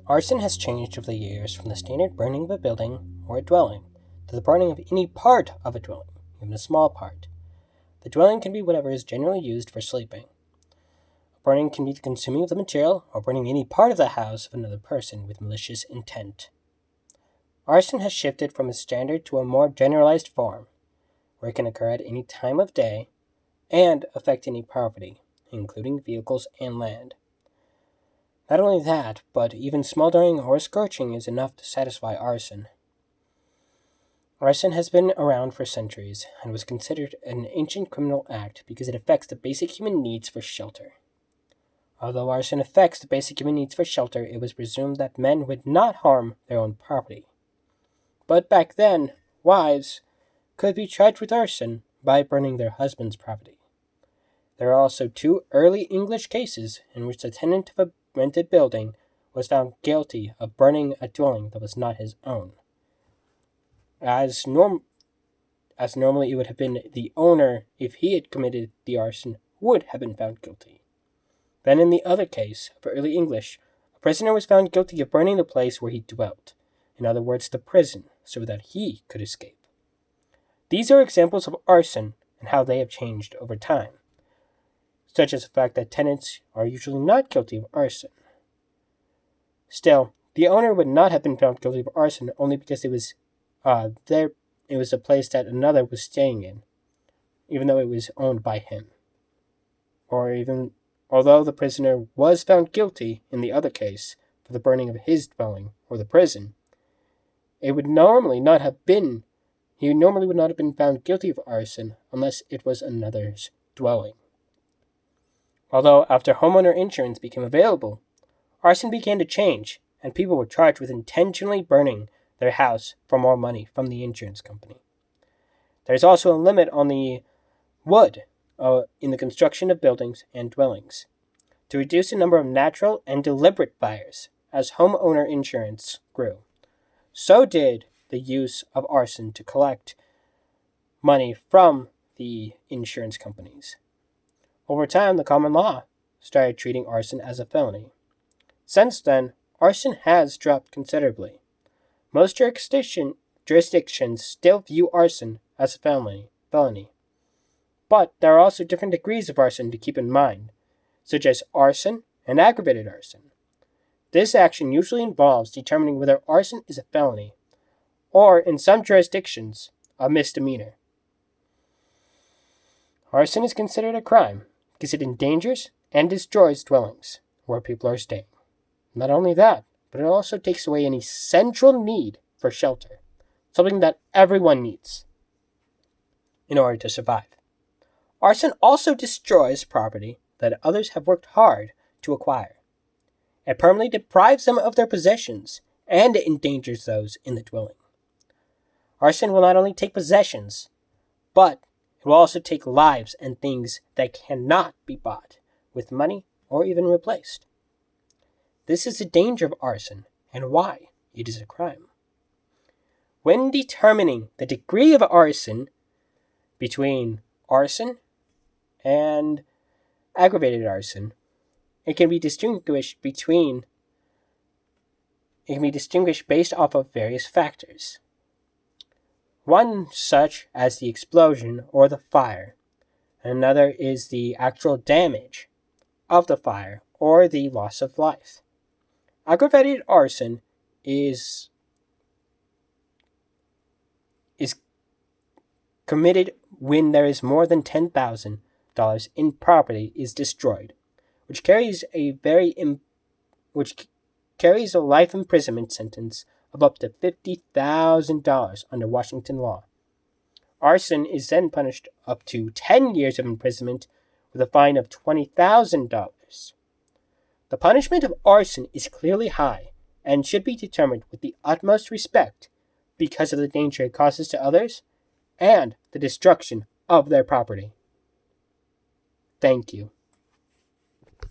Arson has changed over the years from the standard burning of a building or a dwelling to the burning of any part of a dwelling, even a small part. The dwelling can be whatever is generally used for sleeping. Burning can be the consuming of the material or burning any part of the house of another person with malicious intent. Arson has shifted from a standard to a more generalized form, where it can occur at any time of day and affect any property, including vehicles and land. Not only that, but even smoldering or scorching is enough to satisfy arson. Arson has been around for centuries and was considered an ancient criminal act because it affects the basic human needs for shelter. Although arson affects the basic human needs for shelter, it was presumed that men would not harm their own property. But back then, wives could be charged with arson by burning their husband's property. There are also two early English cases in which the tenant of a rented building was found guilty of burning a dwelling that was not his own. As normally it would have been the owner, if he had committed the arson, would have been found guilty. Then in the other case, of early English, a prisoner was found guilty of burning the place where he dwelt, in other words, the prison, so that he could escape. These are examples of arson and how they have changed over time, such as the fact that tenants are usually not guilty of arson. Still, the owner would not have been found guilty of arson only because it was a place that another was staying in, even though it was owned by him. Or even although the prisoner was found guilty in the other case for the burning of his dwelling or the prison, he normally would not have been found guilty of arson unless it was another's dwelling. Although after homeowner insurance became available, arson began to change, and people were charged with intentionally burning their house for more money from the insurance company. There's also a limit on the wood in the construction of buildings and dwellings to reduce the number of natural and deliberate fires as homeowner insurance grew. So did the use of arson to collect money from the insurance companies. Over time, the common law started treating arson as a felony. Since then, arson has dropped considerably. Most jurisdictions still view arson as a felony, but there are also different degrees of arson to keep in mind, such as arson and aggravated arson. This action usually involves determining whether arson is a felony, or in some jurisdictions, a misdemeanor. Arson is considered a crime because it endangers and destroys dwellings where people are staying. Not only that, but it also takes away any central need for shelter, something that everyone needs in order to survive. Arson also destroys property that others have worked hard to acquire. It permanently deprives them of their possessions and endangers those in the dwelling. Arson will not only take possessions, but it will also take lives and things that cannot be bought with money or even replaced. This is the danger of arson and why it is a crime. When determining the degree of arson between arson and aggravated arson, it can be distinguished based off of various factors. One such as the explosion or the fire, and another is the actual damage of the fire or the loss of life. Aggravated arson is committed when there is more than $10,000 in property is destroyed, which carries a life imprisonment sentence of up to $50,000 under Washington law. Arson is then punished up to 10 years of imprisonment with a fine of $20,000. The punishment of arson is clearly high and should be determined with the utmost respect because of the danger it causes to others and the destruction of their property. Thank you.